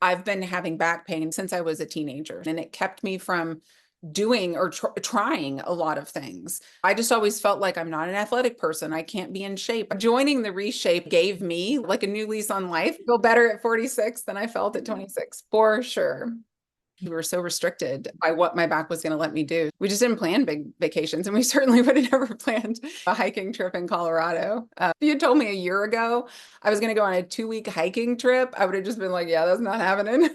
I've been having back pain since I was a teenager, and it kept me from doing or trying a lot of things. I just always felt like I'm not an athletic person. I can't be in shape. Joining the Reshape gave me like a new lease on life. I feel better at 46 than I felt at 26, for sure. We were so restricted by what my back was going to let me do. We just didn't plan big vacations, and we certainly would have never planned a hiking trip in Colorado. If you had told me a year ago I was going to go on a 2-week hiking trip, I would have just been like, yeah, that's not happening.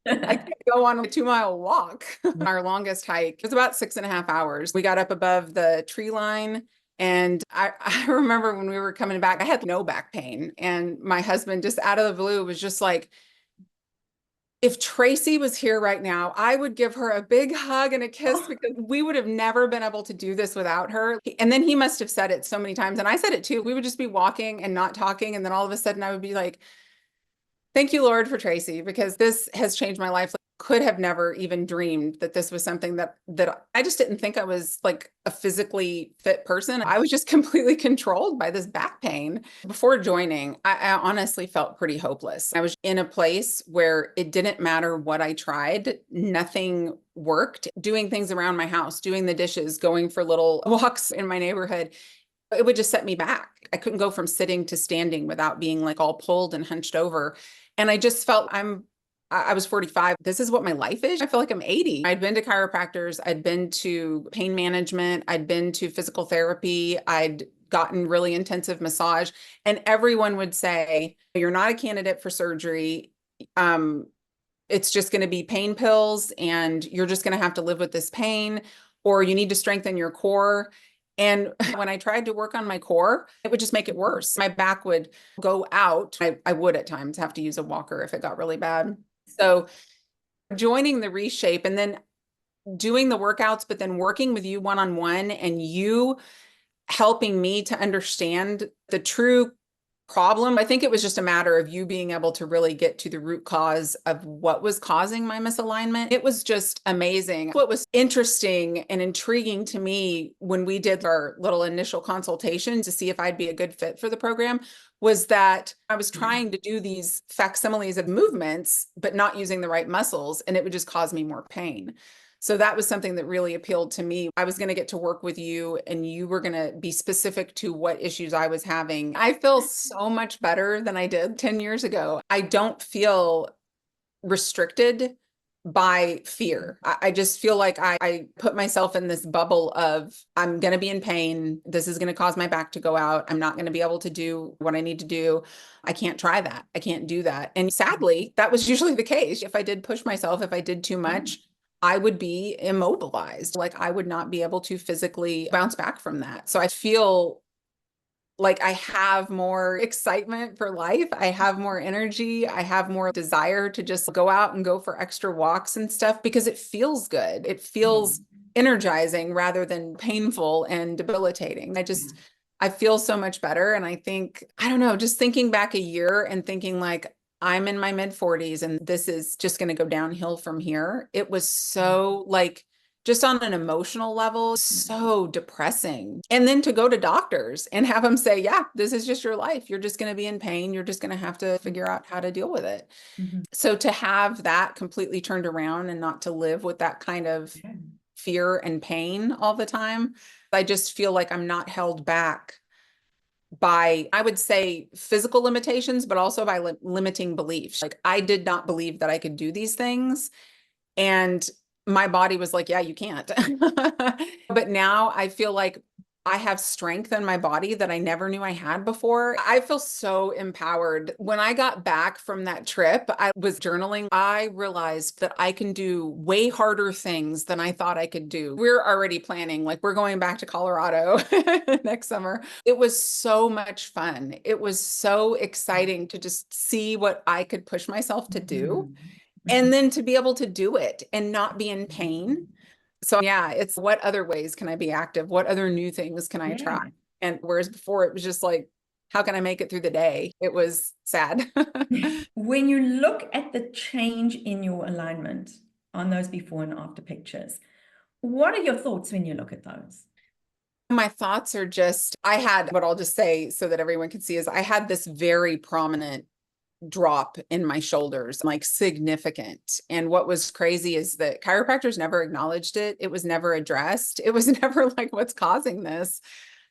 I could go on a 2-mile walk. Our longest hike was about 6.5 hours. We got up above the tree line. And I remember when we were coming back, I had no back pain. And my husband, just out of the blue, was just like, if Tracy was here right now, I would give her a big hug and a kiss because we would have never been able to do this without her. And then he must have said it so many times. And I said it too. We would just be walking and not talking. And then all of a sudden I would be like, thank you, Lord, for Tracy, because this has changed my life. Like, could have never even dreamed that this was something that I just didn't think I was like a physically fit person. I was just completely controlled by this back pain. Before joining, I honestly felt pretty hopeless. I was in a place where it didn't matter what I tried, nothing worked. Doing things around my house, doing the dishes, going for little walks in my neighborhood, it would just set me back. I couldn't go from sitting to standing without being like all pulled and hunched over. And I just felt I was 45. This is what my life is. I feel like I'm 80. I'd been to chiropractors. I'd been to pain management. I'd been to physical therapy. I'd gotten really intensive massage. And everyone would say, you're not a candidate for surgery. It's just going to be pain pills, and you're just going to have to live with this pain, or you need to strengthen your core. And when I tried to work on my core, it would just make it worse. My back would go out. I would at times have to use a walker if it got really bad. So joining the Reshape and then doing the workouts, but then working with you one-on-one and you helping me to understand the true problem. I think it was just a matter of you being able to really get to the root cause of what was causing my misalignment. It was just amazing. What was interesting and intriguing to me when we did our little initial consultation to see if I'd be a good fit for the program was that I was trying to do these facsimiles of movements, but not using the right muscles, and it would just cause me more pain. So that was something that really appealed to me. I was going to get to work with you, and you were going to be specific to what issues I was having. I feel so much better than I did 10 years ago. I don't feel restricted by fear. I just feel like I put myself in this bubble of I'm going to be in pain. This is going to cause my back to go out. I'm not going to be able to do what I need to do. I can't try that. I can't do that. And sadly, that was usually the case. If I did push myself, if I did too much, I would be immobilized. Like I would not be able to physically bounce back from that. So I feel like I have more excitement for life. I have more energy. I have more desire to just go out and go for extra walks and stuff because it feels good. It feels energizing rather than painful and debilitating. I feel so much better. And I think, I don't know, just thinking back a year and thinking like, I'm in my mid 40s and this is just going to go downhill from here. It was so like, just on an emotional level, so depressing. And then to go to doctors and have them say, yeah, this is just your life. You're just going to be in pain. You're just going to have to figure out how to deal with it. So to have that completely turned around and not to live with that kind of fear and pain all the time, I just feel like I'm not held back by, I would say, physical limitations, but also by limiting beliefs. Like I did not believe that I could do these things. And my body was like, yeah, you can't. But now I feel like I have strength in my body that I never knew I had before. I feel so empowered. When I got back from that trip, I was journaling. I realized that I can do way harder things than I thought I could do. We're already planning, like we're going back to Colorado next summer. It was so much fun. It was so exciting to just see what I could push myself to do. And then to be able to do it and not be in pain. So yeah, it's what other ways can I be active? What other new things can I try? And whereas before it was just like, how can I make it through the day? It was sad. When you look at the change in your alignment on those before and after pictures, what are your thoughts when you look at those? My thoughts are just, I had, what I'll just say so that everyone can see is I had this very prominent drop in my shoulders, like significant. And what was crazy is that chiropractors never acknowledged it. It was never addressed. It was never like, what's causing this?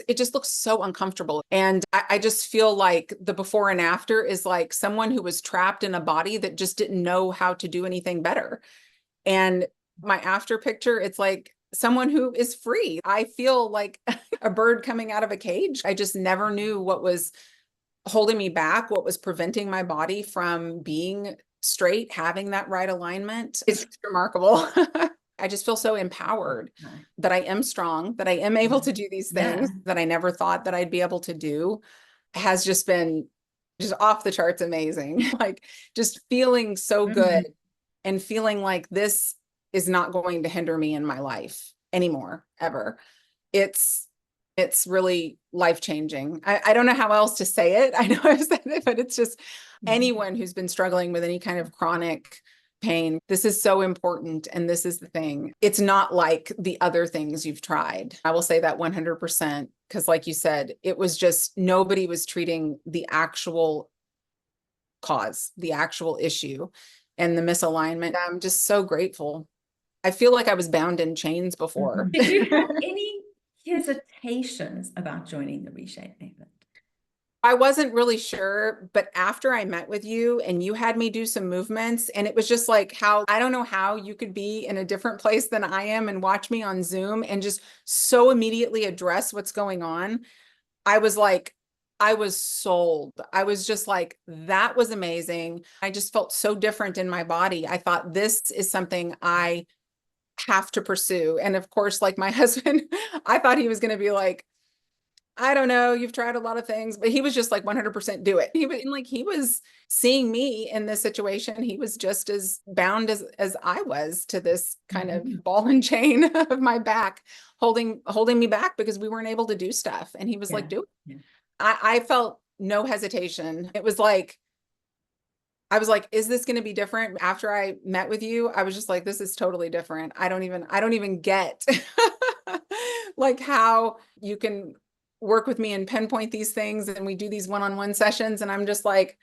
It just looks so uncomfortable. And I just feel like the before and after is like someone who was trapped in a body that just didn't know how to do anything better. And my after picture, it's like someone who is free. I feel like a bird coming out of a cage. I just never knew what was holding me back, what was preventing my body from being straight, having that right alignment. It's remarkable. I just feel so empowered that I am strong, that I am able to do these things that I never thought that I'd be able to do. Has just been just off the charts amazing. Like just feeling so good and feeling like this is not going to hinder me in my life anymore, ever. It's really life-changing. I don't know how else to say it. I know I've said it, but it's just anyone who's been struggling with any kind of chronic pain, this is so important. And this is the thing. It's not like the other things you've tried. I will say that 100%, because like you said, it was just nobody was treating the actual cause, the actual issue and the misalignment. I'm just so grateful. I feel like I was bound in chains before. Did you have any hesitations about joining the Reshape Method? I wasn't really sure, but after I met with you and you had me do some movements, and it was just like how, I don't know how you could be in a different place than I am and watch me on Zoom and just so immediately address what's going on. I was like, I was sold. I was just like, that was amazing. I just felt so different in my body. I thought this is something I have to pursue. And of course, like my husband, I thought he was going to be like, I don't know, you've tried a lot of things, but he was just like 100% do it. He was seeing me in this situation. He was just as bound as I was to this kind of ball and chain of my back, holding me back because we weren't able to do stuff. And he was like, do it. I felt no hesitation. It was like, I was like, is this going to be different? After I met with you, I was just like, this is totally different. I don't even get like how you can work with me and pinpoint these things. And we do these one-on-one sessions. And I'm just like,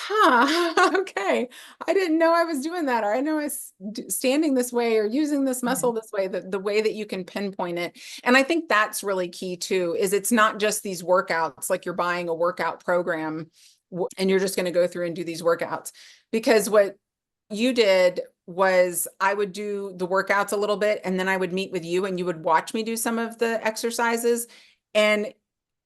okay. I didn't know I was doing that. Or I know I was standing this way or using this muscle this way, the way that you can pinpoint it. And I think that's really key too, is it's not just these workouts, like you're buying a workout program and you're just going to go through and do these workouts. Because what you did was I would do the workouts a little bit and then I would meet with you and you would watch me do some of the exercises. And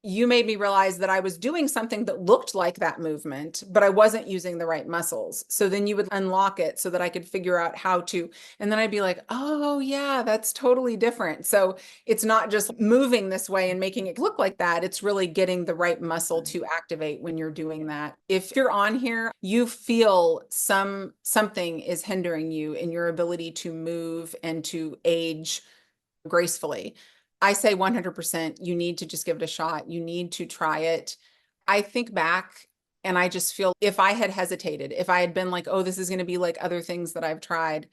you made me realize that I was doing something that looked like that movement, but I wasn't using the right muscles. So then you would unlock it so that I could figure out how to, and then I'd be like, oh yeah, that's totally different. So it's not just moving this way and making it look like that. It's really getting the right muscle to activate when you're doing that. If you're on here, you feel something is hindering you in your ability to move and to age gracefully. I say 100%, you need to just give it a shot. You need to try it. I think back and I just feel if I had hesitated, if I had been like, oh, this is going to be like other things that I've tried,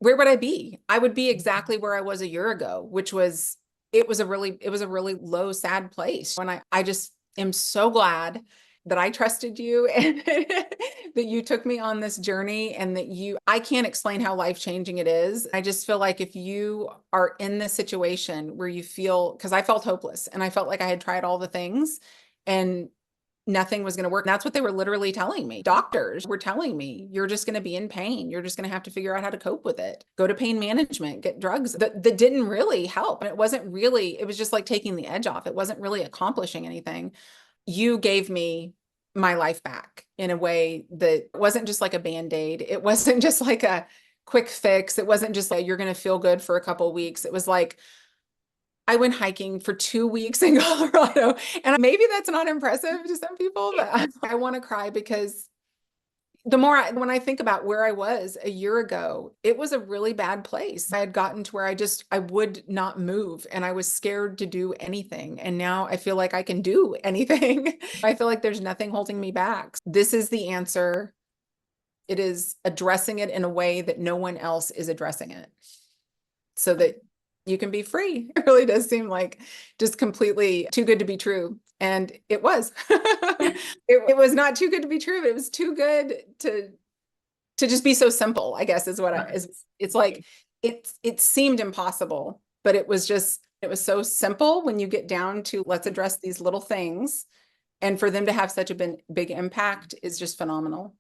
where would I be? I would be exactly where I was a year ago, which was, it was a really low, sad place. When I just am so glad that I trusted you and that you took me on this journey and that I can't explain how life-changing it is. I just feel like if you are in this situation where you feel, because I felt hopeless and I felt like I had tried all the things and nothing was going to work. And that's what they were literally telling me. Doctors were telling me, you're just going to be in pain. You're just going to have to figure out how to cope with it. Go to pain management, get drugs that didn't really help. And it was just like taking the edge off. It wasn't really accomplishing anything. You gave me my life back in a way that wasn't just like a Band-Aid. It wasn't just like a quick fix. It wasn't just like, you're going to feel good for a couple of weeks. It was like, I went hiking for 2 weeks in Colorado, and maybe that's not impressive to some people, but I want to cry because when I think about where I was a year ago, it was a really bad place. I had gotten to where I would not move and I was scared to do anything. And now I feel like I can do anything. I feel like there's nothing holding me back. This is the answer. It is addressing it in a way that no one else is addressing it so that you can be free. It really does seem like just completely too good to be true. And it was. It was not too good to be true. It was too good to just be so simple, I guess is what it's like it seemed impossible, but it was so simple when you get down to let's address these little things. And for them to have such a big impact is just phenomenal.